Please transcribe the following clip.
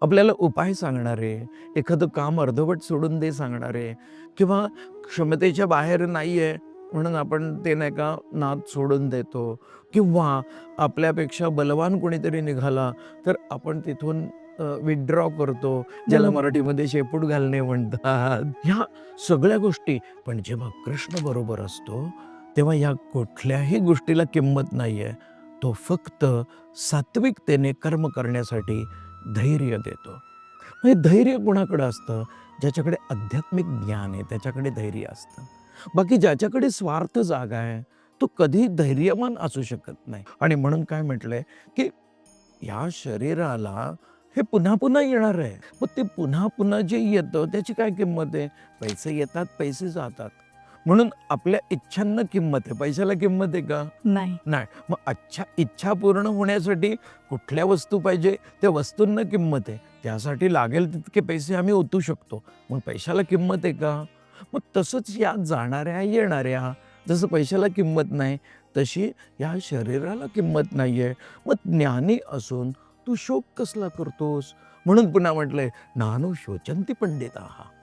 आपल्याला उपाय सांगणारे, एखादं काम अर्धवट सोडून दे सांगणारे किंवा क्षमतेच्या बाहेर नाही आहे म्हणून आपण ते नाही का नाद सोडून देतो किंवा आपल्यापेक्षा बलवान कोणीतरी निघाला तर आपण तिथून विथड्रॉ करतो, ज्याला बरोबर. मराठीमध्ये शेपूट घालणे म्हणतात. ह्या सगळ्या गोष्टी. पण जेव्हा कृष्ण बरोबर असतो, तेव्हा ह्या कुठल्याही गोष्टीला किंमत नाहीये. तो फक्त सात्विकतेने कर्म करण्यासाठी धैर्य देतो. म्हणजे धैर्य कुणाकडे असतं? ज्याच्याकडे आध्यात्मिक ज्ञान आहे, त्याच्याकडे धैर्य असतं. बाकी ज्याच्याकडे स्वार्थ जागा आहे, तो कधीही धैर्यवान असू शकत नाही. आणि म्हणून काय म्हटलंय, की या शरीराला हे पुन्हा-पुन्हा येणार आहे. मग ते पुन्हा-पुन्हा जे येतं त्याची काय किंमत आहे? पैसे येतात, पैसे जातात. म्हणून आपल्या इच्छांना किंमत आहे. पैशाला किंमत आहे का? नाही. नाही. मग इच्छा पूर्ण होण्यासाठी कुठल्या वस्तू पाहिजे? त्या वस्तूंना किंमत आहे. त्यासाठी लागेल तितके पैसे आम्ही ओतू शकतो. मग पैशाला किंमत आहे का? मग तसंच या जाणाऱ्या, येणाऱ्या जसं पैशाला किंमत नाही, तशी या शरीराला किंमत नाहीये. मग ज्ञानी असून तू शोक कसला करतोस? म्हणून पुन्हा म्हटलंय, नानु शोचंती पंडिताः.